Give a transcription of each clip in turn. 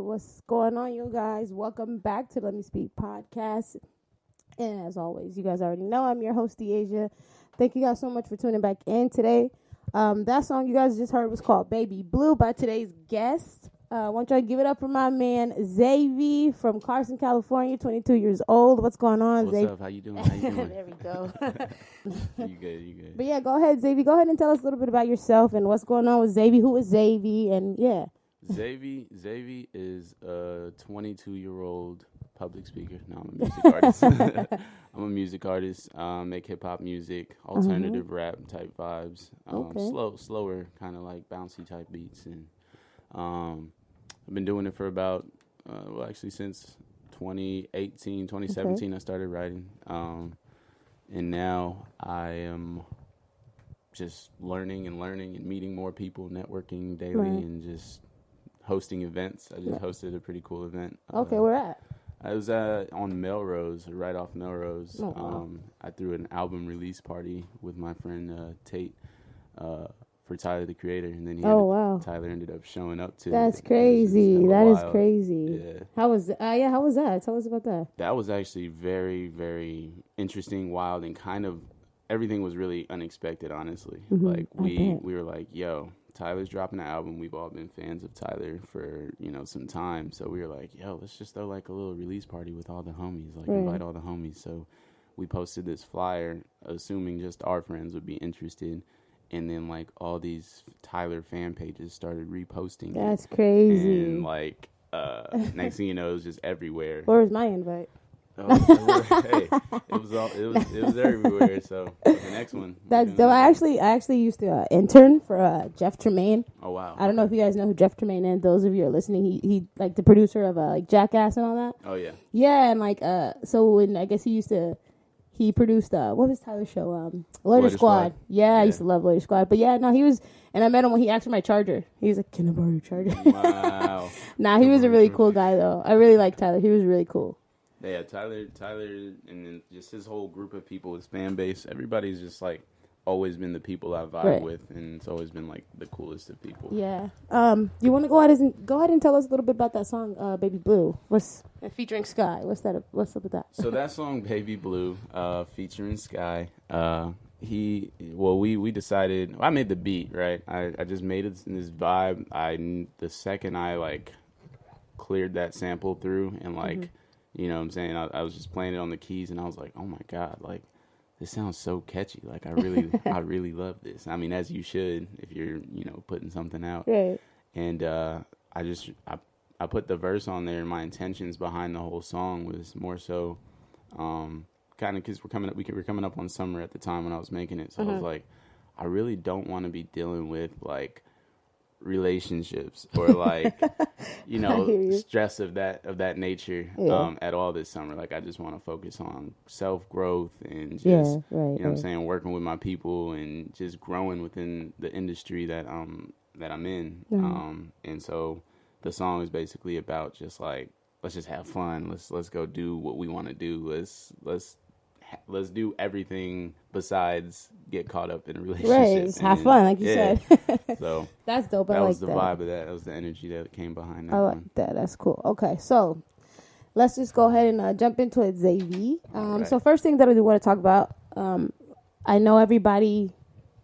What's going on, you guys? Welcome back to Let Me Speak podcast. And as always, you guys already know I'm your host, Deasia. Thank you guys so much for tuning back in today. That song you guys just heard was called Baby Blue by today's guest. I want y'all to give it up for my man, Zavy from Carson, California, 22 years old. What's going on, What's Zavy? up? How you doing? How you doing? There we go. You good. But yeah, go ahead, Zavy. Go ahead and tell us a little bit about yourself and what's going on with Zavy. Who is Zavy? And yeah. Zavy is a 22-year-old public speaker. No, I'm a music artist. I'm a music artist. Make hip-hop music, alternative rap type vibes. Slower, kind of like bouncy type beats. And I've been doing it for about, since 2017, I started writing. And now I am just learning and meeting more people, networking daily, and just hosting events. I just hosted a pretty cool event. Okay, where at? I was on Melrose, right off Melrose. Oh, wow. I threw an album release party with my friend Tate for Tyler, the Creator, and then Tyler ended up showing up to. That's crazy. That is crazy. Yeah. How was How was that? Tell us about that. That was actually very, very interesting, wild, and kind of everything was really unexpected. Honestly, like we were like, "Yo, Tyler's dropping an album." We've all been fans of Tyler for, some time. So we were like, yo, let's just throw like a little release party with all the homies, invite all the homies. So we posted this flyer, assuming just our friends would be interested. And then like all these Tyler fan pages started reposting. That's crazy. And next thing you know, it was just everywhere. Where was my invite? Hey, it was everywhere. So the next one. That's dope. I actually used to intern for Jeff Tremaine. Oh wow. I don't know if you guys know who Jeff Tremaine is. Those of you who are listening, he like the producer of Jackass and all that. Oh yeah. Yeah, and so when I guess he produced what was Tyler's show? Loiter Squad. Yeah, I used to love Loiter Squad. But yeah, no, he was, and I met him when he asked for my charger. He was like, "Can I borrow your charger?" Wow. Nah, he was a really cool guy though. I really like Tyler. He was really cool. Yeah, Tyler, and then just his whole group of people, his fan base, everybody's just like always been the people I vibe with, and it's always been like the coolest of people. Yeah. You want to go ahead and tell us a little bit about that song, Baby Blue? Featuring Sky? What's up with that? So that song, Baby Blue, featuring Sky. We decided. I made the beat, right? I just made it in this vibe. The second I cleared that sample through and you know what I'm saying? I was just playing it on the keys, and I was like, oh, my God, this sounds so catchy. I really love this. I mean, as you should if you're, putting something out. Right. And I put the verse on there, and my intentions behind the whole song was more so kind of because we're coming up on summer at the time when I was making it. So I was like, I really don't want to be dealing with, relationships or stress of that nature at all this summer. I just want to focus on self-growth and just what I'm saying, working with my people and just growing within the industry that I'm in. And so the song is basically about just let's just have fun, let's go do what we want to do, let's do everything besides get caught up in a relationship. Right, just have fun, like you said. So that's dope. That was the vibe of that. That was the energy that came behind that. I like that. That's cool. Okay, so let's just go ahead and jump into it, Zavy. So first thing that I do want to talk about, I know everybody,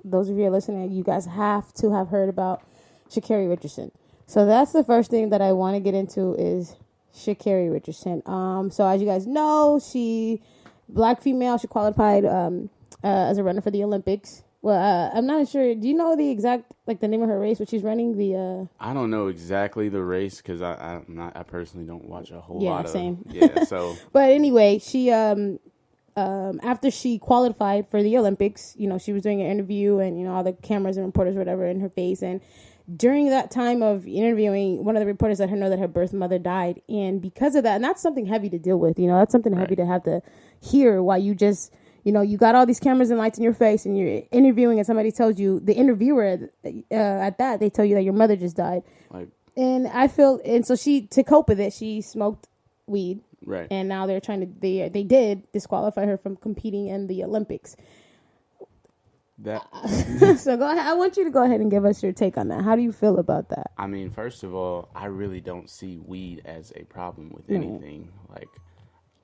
those of you who are listening, you guys have to have heard about Sha'Carri Richardson. So that's the first thing that I want to get into is Sha'Carri Richardson. So as you guys know, Black female, she qualified as a runner for the Olympics. Well, I'm not sure. Do you know the exact, the name of her race, what she's running? I don't know exactly the race because I personally don't watch a whole lot of. Same. Yeah, so. But anyway, she after she qualified for the Olympics, she was doing an interview and all the cameras and reporters, whatever, in her face, and during that time of interviewing, one of the reporters let her know that her birth mother died. And because of that, and that's something heavy to deal with, that's something heavy to have to hear while you just, you got all these cameras and lights in your face and you're interviewing and somebody tells you, the interviewer at that, they tell you that your mother just died. And so to cope with it, she smoked weed. Right. And now they're trying to, they did disqualify her from competing in the Olympics. That. So go ahead. I want you to go ahead and give us your take on that. How do you feel about that? I mean, first of all, I really don't see weed as a problem with anything. Like,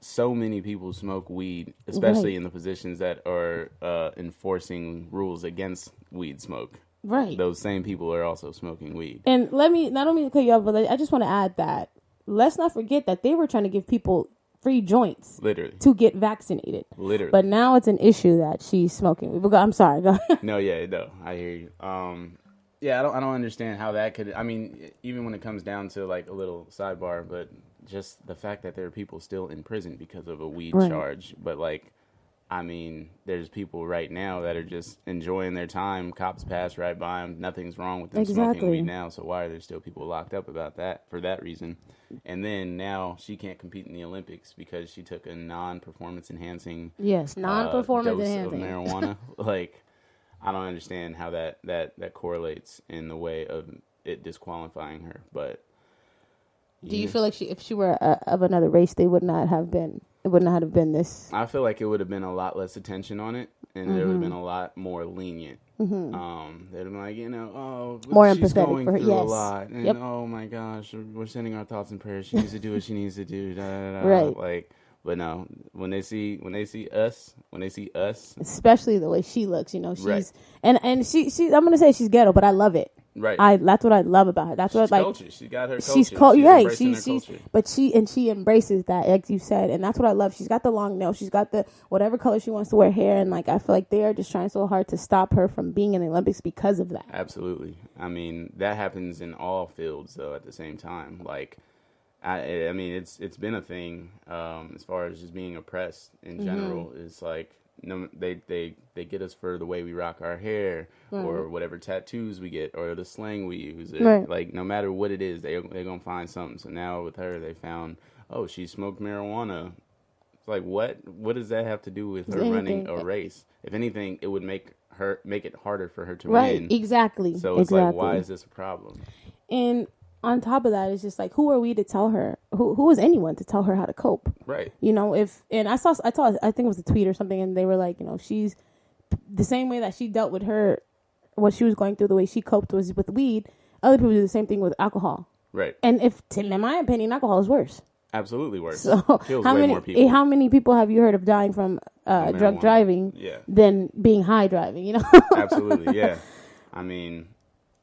so many people smoke weed, especially in the positions that are enforcing rules against weed smoke. Right. Those same people are also smoking weed. And let me, not only cut you off, but I just want to add that let's not forget that they were trying to give people free joints, literally, to get vaccinated. Literally. But now it's an issue that she's smoking. I'm sorry. Go ahead. No, I hear you. Yeah, I don't understand how that could. I mean, even when it comes down to like a little sidebar, but just the fact that there are people still in prison because of a weed charge. But like, I mean, there's people right now that are just enjoying their time. Cops pass right by them. Nothing's wrong with them smoking weed now. So why are there still people locked up about that for that reason? And then now she can't compete in the Olympics because she took a non-performance enhancing dose of marijuana. Like, I don't understand how that correlates in the way of it disqualifying her. But do you feel like if she were of another race, it would not have been this? I feel like it would have been a lot less attention on it, and there would have been a lot more lenient. They'd have been like, more she's empathetic going for her. Through a lot, and oh my gosh, we're sending our thoughts and prayers. She needs to do what she needs to do. Da, da, da. Right. Like, but no, when they see us, especially the way she looks, she's and she I'm gonna say she's ghetto, but I love it. Right. That's what I love about her. That's what culture. She got her culture. She's but she embraces that, like you said, and that's what I love. She's got the long nails. She's got the whatever color she wants to wear hair, and like I feel like they are just trying so hard to stop her from being in the Olympics because of that. Absolutely. I mean, that happens in all fields though. At the same time, like, I mean, it's been a thing as far as just being oppressed in general. It's like, no, they get us for the way we rock our hair, or whatever tattoos we get, or the slang we use. Like, no matter what it is, they're gonna find something. So now with her, they found, she smoked marijuana. It's like, what does that have to do with her running a race? If anything, it would make it harder for her to win. Exactly. So it's like, why is this a problem? And on top of that, it's just like, who are we to tell her? Who is anyone to tell her how to cope? Right. And I think it was a tweet or something, and they were like, she's the same way that she dealt with what she was going through, the way she coped was with weed. Other people do the same thing with alcohol. Right. And in my opinion, alcohol is worse. Absolutely worse. So how many people have you heard of dying from drunk driving than being high driving, Absolutely, yeah. I mean,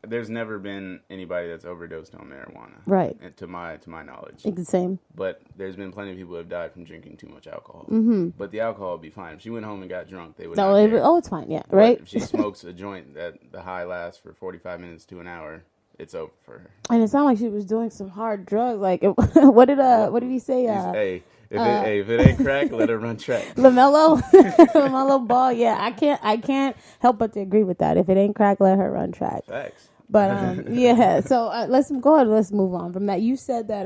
there's never been anybody that's overdosed on marijuana. Right. To my knowledge. It's the same. But there's been plenty of people who have died from drinking too much alcohol. Mm-hmm. But the alcohol would be fine. If she went home and got drunk, they would not care. It's fine, yeah. Right? But if she smokes a joint that the high lasts for 45 minutes to an hour, it's over for her. And it sounded like she was doing some hard drugs. Like, what did he say? If it ain't crack, let her run track. LaMelo Ball. Yeah, I can't help but to agree with that. If it ain't crack, let her run track. Facts. But yeah. So let's go ahead. Let's move on from that. You said that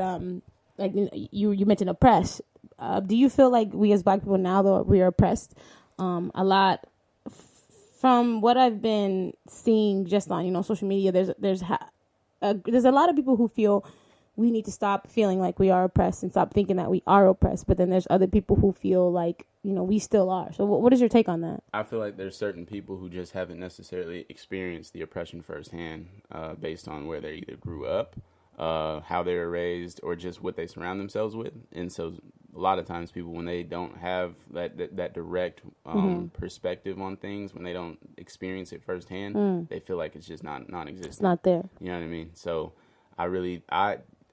like you mentioned oppressed. Do you feel like we as Black people now, though, we are oppressed a lot? From what I've been seeing just on social media, there's a lot of people who feel we need to stop feeling like we are oppressed and stop thinking that we are oppressed. But then there's other people who feel like, we still are. So what is your take on that? I feel like there's certain people who just haven't necessarily experienced the oppression firsthand based on where they either grew up, how they were raised, or just what they surround themselves with. And so a lot of times people, when they don't have that direct perspective on things, when they don't experience it firsthand, they feel like it's just non-existent. It's not there. You know what I mean? So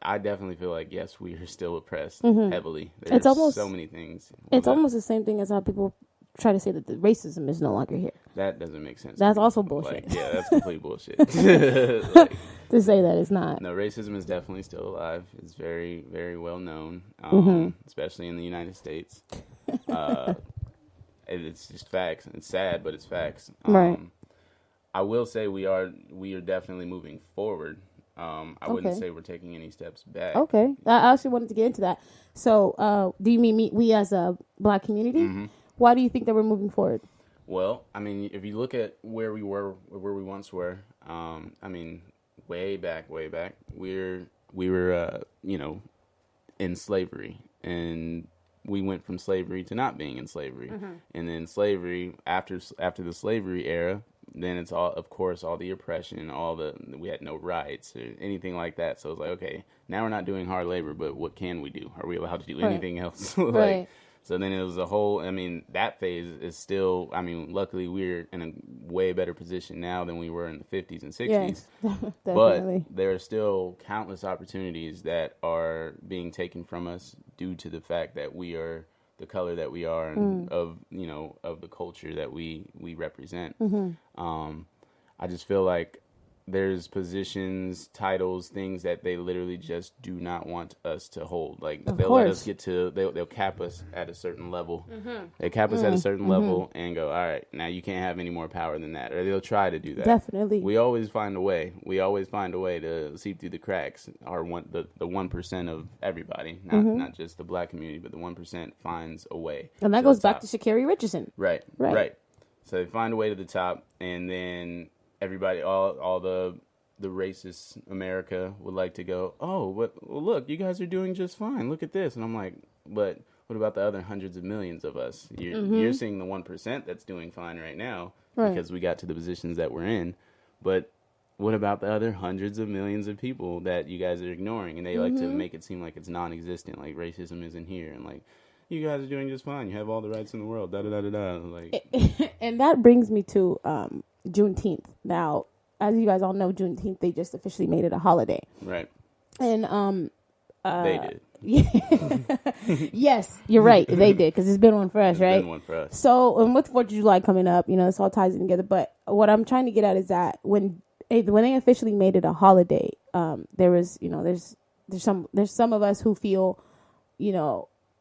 I definitely feel like, yes, we are still oppressed heavily. There's so many things. It's almost the same thing as how people try to say that the racism is no longer here. That doesn't make sense. That's also bullshit. That's complete bullshit. To say that it's not. No, racism is definitely still alive. It's very, very well known, especially in the United States. It's just facts. It's sad, but it's facts. Right. I will say we are definitely moving forward. I wouldn't say we're taking any steps back. Okay. I actually wanted to get into that. So, do you mean we as a Black community? Mm-hmm. Why do you think that we're moving forward? Well, I mean, if you look at where we once were, I mean, way back, we were, in slavery, and we went from slavery to not being in slavery. And then slavery, after the slavery era, then it's all, of course, all the oppression, we had no rights or anything like that. So it's like, okay, now we're not doing hard labor, but what can we do? Are we allowed to do anything else? Right. So then it was a whole, I mean, that phase is still, I mean, luckily we're in a way better position now than we were in the 50s and 60s. Yes, but there are still countless opportunities that are being taken from us due to the fact that we are the color that we are and of the culture that we represent. I just feel like there's positions, titles, things that they literally just do not want us to hold. Like they'll let us get to, they'll cap us at a certain level. They cap us at a certain level and go, all right, now you can't have any more power than that. Or they'll try to do that. Definitely. We always find a way. We always find a way to seep through the cracks. The 1% of everybody, not just the black community, but the 1% finds a way. And that goes back to Sha'Carri Richardson. Right. So they find a way to the top, and then everybody, all the racist America would like to go, oh, well, look, you guys are doing just fine. Look at this. And I'm like, but what about the other hundreds of millions of us? You're seeing the 1% that's doing fine right now because we got to the positions that we're in. But what about the other hundreds of millions of people that you guys are ignoring? And they like to make it seem like it's non-existent, like racism isn't here. And like, you guys are doing just fine. You have all the rights in the world. Da-da-da-da-da. Like, and that brings me to Juneteenth. Now, as you guys all know, Juneteenth, they just officially made it a holiday. Right. And they did. Yes, you're right. They did, because it's been one for us, right? It's been one for us. So, with 4th of July coming up, this all ties in together. But what I'm trying to get at is that when they officially made it a holiday, there was, there's some of us who feel,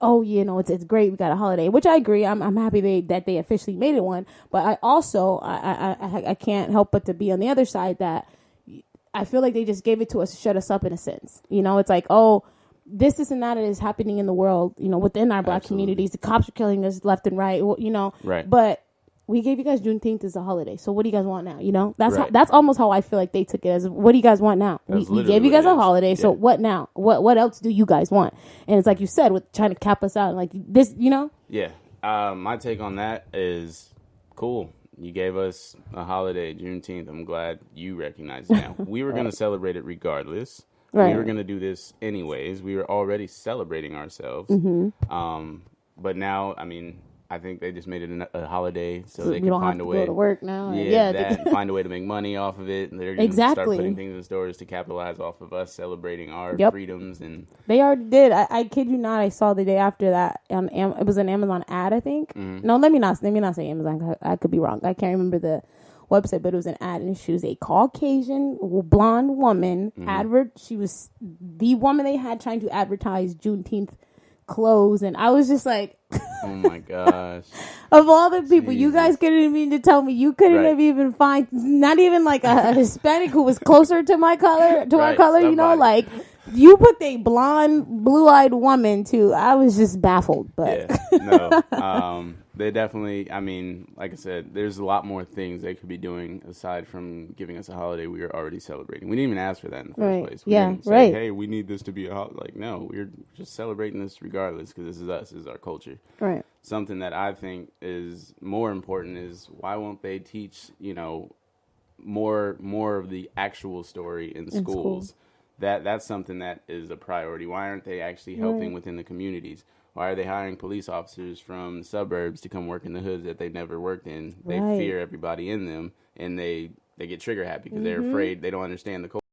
oh, it's great, we got a holiday, which I agree. I'm happy that they officially made it one. But I also I can't help but to be on the other side that I feel like they just gave it to us to shut us up in a sense. It's like, oh, this and that is happening in the world, within our black communities. The cops are killing us left and right, Right. But we gave you guys Juneteenth as a holiday. So what do you guys want now? That's almost how I feel like they took it as, what do you guys want now? We gave you guys a holiday. So what now? What else do you guys want? And it's like you said, with trying to cap us out and like this, Yeah. My take on that is cool. You gave us a holiday, Juneteenth. I'm glad you recognize it now. We were going to celebrate it regardless. Right. We were going to do this anyways. We were already celebrating ourselves. But now, I mean, I think they just made it a holiday so they can find a way. Go to work now. Find a way to make money off of it. And they're going to start putting things in stores to capitalize off of us celebrating our freedoms. And they already did. I kid you not. I saw the day after that. It was an Amazon ad, I think. No, let me not say Amazon. I could be wrong. I can't remember the website, but it was an ad, and she was a Caucasian blonde woman. She was the woman they had trying to advertise Juneteenth clothes, and I was just like, oh my gosh. Of all the people, you guys couldn't even tell me you couldn't have even find not even like a Hispanic who was closer to my color, our color, somebody. Like you put a blonde, blue-eyed woman too. I was just baffled, but they definitely, I mean, like I said, there's a lot more things they could be doing aside from giving us a holiday we were already celebrating. We didn't even ask for that in the first place. We didn't say, hey, we need this to be a holiday. Like, no, we're just celebrating this regardless because this is us, this is our culture. Right. Something that I think is more important is why won't they teach, more of the actual story in schools? That's something that is a priority. Why aren't they actually helping within the communities? Why are they hiring police officers from the suburbs to come work in the hoods that they've never worked in? They fear everybody in them, and they get trigger happy because they're afraid. They don't understand the culture.